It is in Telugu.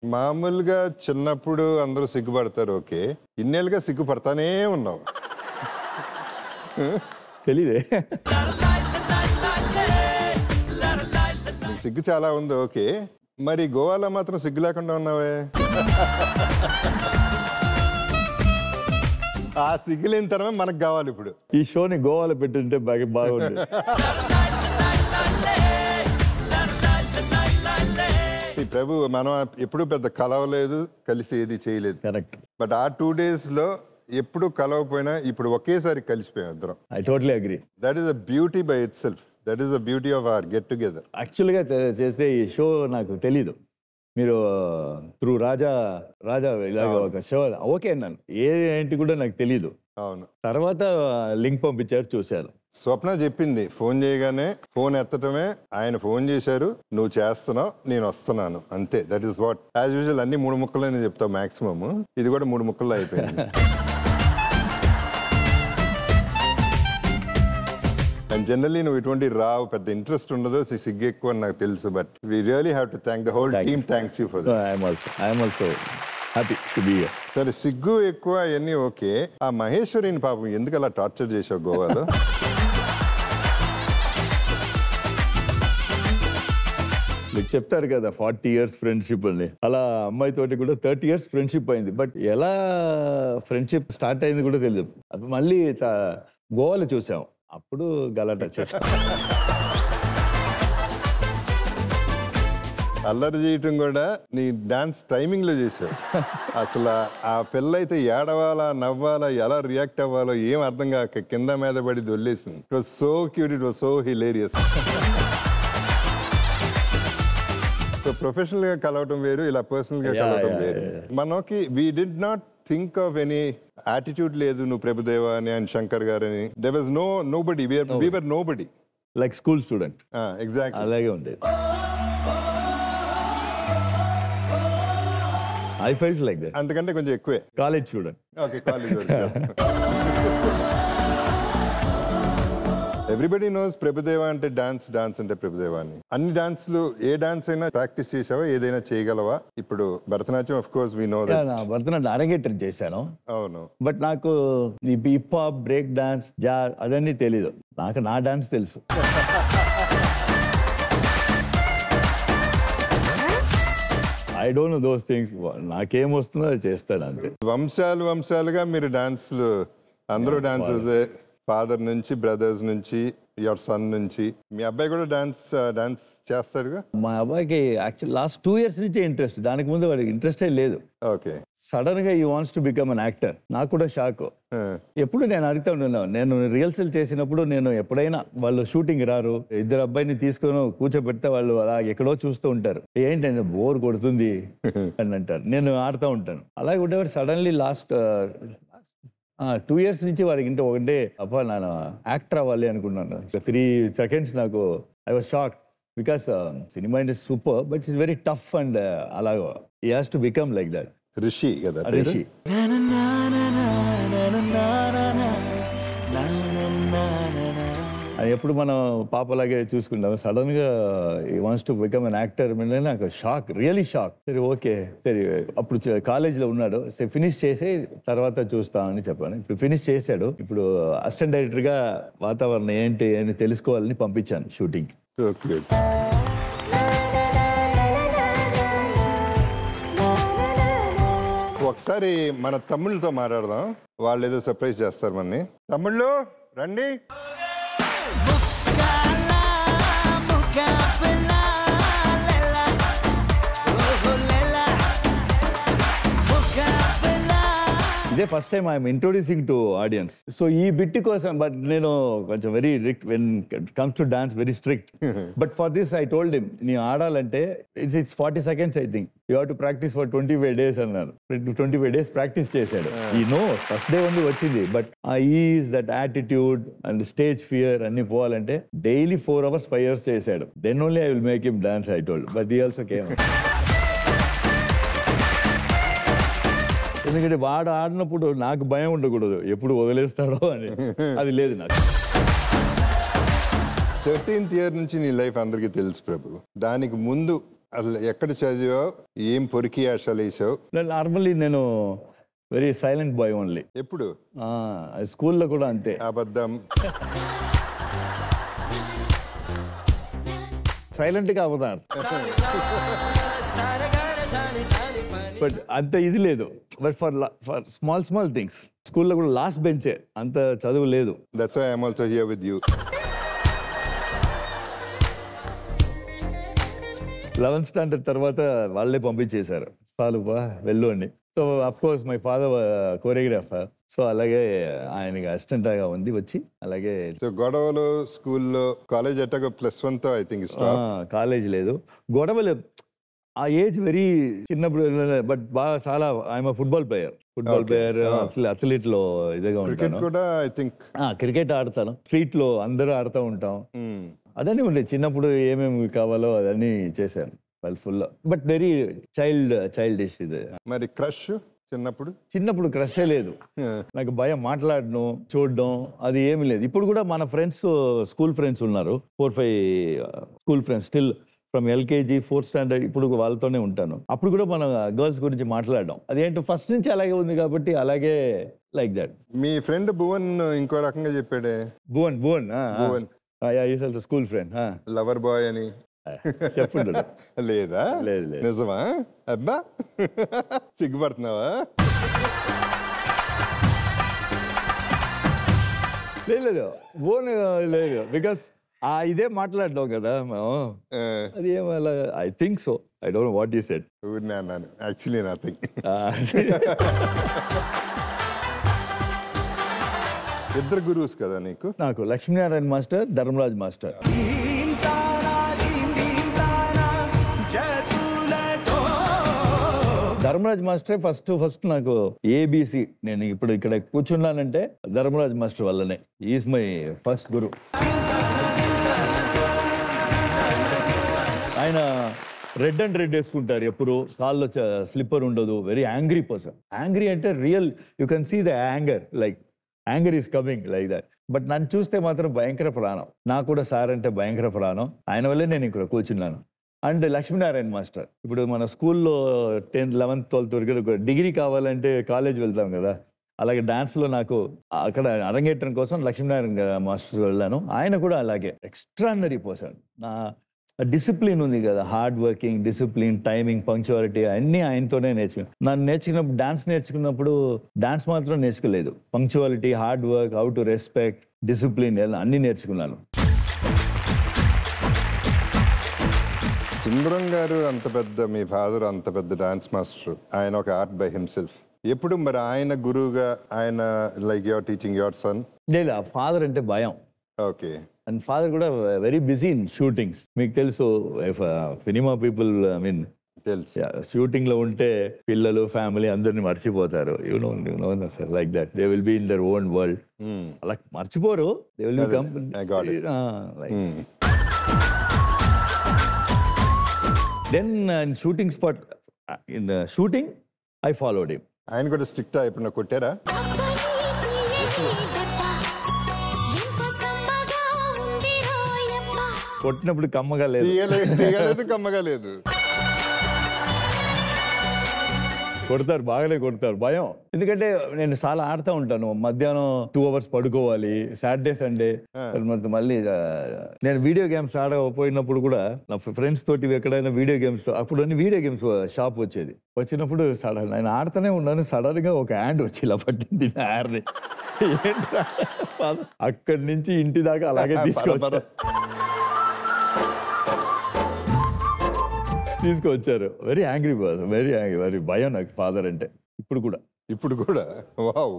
మామూలుగా చిన్నప్పుడు అందరూ సిగ్గుపడతారు, ఓకే. ఇన్నేళ్ళుగా సిగ్గుపడతానే ఉన్నావు. తెలీదే. నీకు సిగ్గు చాలా ఉంది, ఓకే. మరి గోవాలో మాత్రం సిగ్గు లేకుండా ఉన్నావే. ఆ సిగ్గు లేని తరమే మనకు కావాలి ఇప్పుడు. ఈ షోని గోవాలో పెట్టుంటే బాగుంది. ప్రభు మనం ఎప్పుడు పెద్ద కలవలేదు, కలిసి ఏది చేయలేదు. కరెక్ట్. బట్ ఆ 2 days లో ఎప్పుడు కలవపోయినా ఇప్పుడు ఒకేసారి కలిసిపోయాం ఇద్దరం. I totally agree. That is the beauty by it self. That is the beauty of our get together. యాక్చువల్గా చేస్తే ఈ షో నాకు తెలీదు. మీరు త్రూ రాజా ఇలాగ ఒక షో ఓకే అన్నాను. ఏంటి కూడా నాకు తెలీదు. అవును. తర్వాత లింక్ పంపించారు, చూశారు. స్వప్న చెప్పింది, ఫోన్ చేయగానే ఫోన్ ఎత్తటమే, ఆయన ఫోన్ చేశారు, నువ్వు చేస్తున్నావు, నేను వస్తున్నాను, అంతే. That is what. As usual అన్ని 3 ముక్కలని చెప్తావు మాక్సిమం. ఇది కూడా 3 ముక్కల్లో అయిపోయింది. అండ్ జనరల్లీ నువ్వు ఇటువంటి రావు, పెద్ద ఇంట్రెస్ట్ ఉండదు, సిగ్గు ఎక్కువ అని నాకు తెలుసు. But we really have to thank the whole team. Thanks you for that. I'm also happy to be here. సరే, సిగ్గు ఎక్కువ అవన్నీ ఓకే. ఆ మహేశ్వరిని పాపం ఎందుకు అలా టార్చర్ చేసావు గోవాలో? మీకు చెప్తారు కదా 40 years ఫ్రెండ్షిప్ అని. అలా అమ్మాయితోటి కూడా 30 years ఫ్రెండ్షిప్ అయింది. బట్ ఎలా ఫ్రెండ్షిప్ స్టార్ట్ అయింది కూడా తెలియదు. అది మళ్ళీ గోవాలో చూసాం, అప్పుడు గలాట చేసాం. అల్లరి చేయటం కూడా నీ డాన్స్ టైమింగ్ లో చేసావు. అసలు ఆ పిల్ల అయితే ఏడవాలా, నవ్వాలా, ఎలా రియాక్ట్ అవ్వాలో ఏం అర్థం కాక కింద మీద పడి దొల్లేసింది. It was so cute, it was so hilarious. So professional గా కలవటం వేరు, ఇలా పర్సనల్ గా కలవటం వేరు. మనకి we did not think of any attitude లేదు, నువ్వు ప్రభుదేవా అని, ఆయన శంకర్ గారని. There was nobody. We were nobody. Like school student. Exactly అలాగే ఉండేది. ఐ ఫెల్ట్ లైక్ దట్. అంతకంటే కొంచెం ఎక్కువే. College student. Okay, college. Everybody knows Prabhudeva అంటే డాన్స్ అంటే ప్రభుదేవా అని. అన్ని డాన్స్లు, ఏ డాన్స్ అయినా ప్రాక్టీస్ చేసావా? ఏదైనా చేయగలవా? ఇప్పుడు Bharatanatyam of course we know that. Bharatanatyam arangetram చేశాను. అవును. బట్ నాకు ఈ hip hop, break dance, jazz అదన్నీ తెలీదు. నాకు నా డాన్స్ తెలుసు. I don't know those things. నాకేం వస్తుందో అది చేస్తాను అంతే. వంశాలుగా మీరు డాన్స్లు, అందరూ డాన్సర్స్, ఫాదర్ నుంచి, బ్రదర్స్ నుంచి, యువర్ సన్ నుంచి. మీ అబ్బాయి కూడా డాన్స్ చేస్తాడుగా? మా అబ్బాయికి యాక్చువల్ లాస్ట్ 2 years నుంచే ఇంట్రెస్ట్. దానికి ముందు వాడికి ఇంట్రెస్టే లేదు. ఓకే. సడన్ గా he wants to become an actor. నాకు కూడా షాక్. ఎప్పుడు నేను అడుగుతా ఉన్నాను, నేను రిహర్సల్ చేసినప్పుడు, నేను ఎప్పుడైనా వాళ్ళు షూటింగ్ రారు, ఇద్దరు అబ్బాయిని తీసుకొని కూర్చోబెడితే వాళ్ళు అలా ఎక్కడో చూస్తూ ఉంటారు. ఏంటంటే బోర్ కొడుతుంది అని అంటారు. నేను ఆడుతూ ఉంటాను. అలాగే ఉండేవారు. సడన్లీ లాస్ట్ 2 years నుంచి వాడికి ఇంత ఒకటే, అబ్బా నేను యాక్టర్ అవ్వాలి అనుకున్నాను. 3 seconds నాకు I was shock. Because cinema industry super, but it's very tough and అలాగా he has to become like that. Rishi కదా? రిషి. అది ఎప్పుడు మనం పాపలాగే చూసుకుంటాం. సడన్ గా ఈ wants to become an actor మీద నాకు షాక్, రియలీ షాక్. సరే ఓకే, సరే అప్పుడు కాలేజీలో ఉన్నాడు. సరే ఫినిష్ చేసి తర్వాత చూస్తామని చెప్పాను. ఇప్పుడు ఫినిష్ చేశాడు. ఇప్పుడు అసిస్టెంట్ డైరెక్టర్ గా వాతావరణం ఏంటి అని తెలుసుకోవాలని పంపించాను షూటింగ్. ఒకసారి మన తమ్ముళ్ళతో మాట్లాడదాం. వాళ్ళు ఏదో సర్ప్రైజ్ చేస్తారు మనని. తమ్ముళ్ళు రండి. ఇదే first time I'm introducing to audience. So ఈ బిట్ కోసం, బట్ నేను కొంచెం very when comes to dance very strict. But for this I told him, నీ ఆడాలంటే it's 40 seconds I think. You have to practice for 25 days అన్నారు. 25 days ప్రాక్టీస్ చేశాడు. ఈ నో ఫస్ట్ డే ఓన్లీ వచ్చింది. బట్ ఆ is, that attitude and stage fear అన్ని పోవాలంటే డైలీ 4 hours 5 hours చేశాడు. Then only I will make him dance I told. But he also came. ఎందుకంటే వాడు ఆడినప్పుడు నాకు భయం ఉండకూడదు, ఎప్పుడు వదిలేస్తాడో అని. అది లేదు నాకు. 13th year నుంచి నీ లైఫ్ అందరికీ తెలుసు ప్రభు. దానికి ముందు అసలు ఎక్కడ చదివావు, ఏం పొరికి ఆశలు వేసావు? నార్మల్లీ నేను వెరీ సైలెంట్ బాయ్ ఓన్లీ. ఎప్పుడు? స్కూల్లో కూడా అంతే. అబద్ధం. సైలెంట్గా అవుతారు, బట్ అంత ఇది లేదు. బట్ ఫర్ స్మాల్ థింగ్స్ స్కూల్లో కూడా లాస్ట్ బెంచే, అంత చదువు లేదు. That's why I am also here with you. 11th standard తర్వాత వాళ్ళే పంపించేశారు, చాలు బా వెళ్ళు అని. So of course my father choreographer, so అలాగే ఆయనకి అసిస్టెంట్గా ఉంది వచ్చి. అలాగే సో గొడవలు స్కూల్లో, కాలేజ్ అట్టాక +1 తో ఐ థింక్ కాలేజ్ లేదు, గొడవలు. ఆ ఏజ్ వెరీ చిన్నప్పుడు, బట్ బాగా చాలా ఐఎమ్ ఫుట్బాల్ ప్లేయర్ అథ్లీట్ లో ఇదిగా ఉంటాను. కూడా ఐ థింక్ క్రికెట్ ఆడతాను, స్ట్రీట్ లో అందరూ ఆడుతూ ఉంటాం. అదన్నీ ఉండేది చిన్నప్పుడు, ఏమేమి కావాలో అదన్నీ చేశాను ఫుల్. బట్ వెరీ చైల్డిష్ ఇది. మరి క్రష్ చిన్నప్పుడు క్రషే లేదు నాకు, భయం మాట్లాడడం చూడడం అది ఏమి లేదు. ఇప్పుడు కూడా మన ఫ్రెండ్స్, స్కూల్ ఫ్రెండ్స్ ఉన్నారు, 4-5 school friends still from LKG 4th standard, ఇప్పుడు వాళ్ళతోనే ఉంటాను. అప్పుడు కూడా మన గర్ల్స్ గురించి మాట్లాడడం అదేంటో ఫస్ట్ నుంచి అలాగే ఉంది కాబట్టి అలాగే లైక్ దట్. మీ ఫ్రెండ్ భువన్ ఇంకో రకంగా చెప్పాడే. Bhuvan school friend, lover boy అని చెప్పండి. లేదా? లేదు. నిజమా? అబ్బా సిగ్గుపడుతున్నావా? లేదు భువన్ లేదు, బికాస్ ఇదే మాట్లాడడం కదా మేము. అది ఏమలా I think so, I don't know what you said. అన్నాను యాక్చువల్లీ నథింగ్. ఇద్దరు గురువుస్ కదా నీకు? నాకు లక్ష్మీనారాయణ మాస్టర్, ధర్మరాజ్ మాస్టర్. ధర్మరాజ్ మాస్టరే ఫస్ట్ నాకు ABC. నేను ఇప్పుడు ఇక్కడ కూర్చున్నానంటే ధర్మరాజ్ మాస్టర్ వల్లనే. Is my first guru. ఆయన రెడ్ అండ్ రెడ్ వేసుకుంటారు ఎప్పుడు, కాల్లో స్లిప్పర్ ఉండదు. Very angry person. యాంగ్రీ అంటే real, you can see the anger, like anger is coming like that. But నన్ను చూస్తే మాత్రం భయంకర ప్రాణం. నాకు కూడా సార్ అంటే భయంకర ప్రాణం. ఆయన వల్లే నేను ఇక్కడ కూర్చున్నాను. అండ్ లక్ష్మీనారాయణ మాస్టర్, ఇప్పుడు మన స్కూల్లో 10th 11th 12th వరకు డిగ్రీ కావాలంటే కాలేజ్ వెళ్తాం కదా, అలాగే డాన్స్లో నాకు అక్కడ అరంగేట్రం కోసం లక్ష్మీనారాయణ మాస్టర్ వెళ్ళాను. ఆయన కూడా అలాగే ఎక్స్ట్రాడినరీ పర్సన్. నా డిసిప్లిన్ ఉంది కదా, hard working, discipline, timing, punctuality అన్నీ ఆయనతోనే నేర్చుకున్నాను. నన్ను నేర్చుకున్నప్పుడు డాన్స్ నేర్చుకున్నప్పుడు డాన్స్ మాత్రం నేర్చుకోలేదు, punctuality, hard work, how to respect, discipline అన్నీ నేర్చుకున్నాను. సుందరం గారు అంత పెద్ద, మీ ఫాదర్ అంత పెద్ద డాన్స్ మాస్టర్, ఆయన ఒక ఆర్ట్ బై హిమ్సెల్ఫ్. ఎప్పుడు మరి ఆయన గురువుగా, ఆయన like your teaching your son? లేదు, ఫాదర్ అంటే భయం. ఓకే. అండ్ ఫాదర్ కూడా వెరీ బిజీ ఇన్ షూటింగ్స్. మీకు తెలుసు, సినిమా పీపుల్, ఐ మీన్ తెలుసు, షూటింగ్ లో ఉంటే పిల్లలు, ఫ్యామిలీ అందరిని మర్చిపోతారు. You know sir, like that they will be in their own world. అలా మర్చిపోరు, they will be like. Then in shooting spot, in the shooting, I followed him. ఆయన కూడా స్ట్రిక్ట్ అయిపోయిన కొట్టారా? కొట్టినప్పుడు కమ్మగా లేదు, కమ్మగా లేదు. కొడతారు, బాగానే కొడతారు. భయం, ఎందుకంటే నేను చాలా ఆడుతూ ఉంటాను. మధ్యాహ్నం 2 hours పడుకోవాలి, సాటర్డే సండే. మళ్ళీ నేను వీడియో గేమ్స్ ఆడకపోయినప్పుడు కూడా నా ఫ్రెండ్స్ తోటి ఎక్కడైనా వీడియో గేమ్స్, అప్పుడు అన్ని వీడియో గేమ్స్ షాప్ వచ్చేది. వచ్చినప్పుడు సడన్ నేను ఆడుతూనే ఉన్నాను, సడన్ గా ఒక హ్యాండ్ వచ్చి ఇలా పట్టింది నా హ్యాండ్ని. అక్కడి నుంచి ఇంటి దాకా అలాగే తీసుకొచ్చారు. Very angry person, very angry, very భయం నాకు ఫాదర్ అంటే. ఇప్పుడు కూడా వావ్.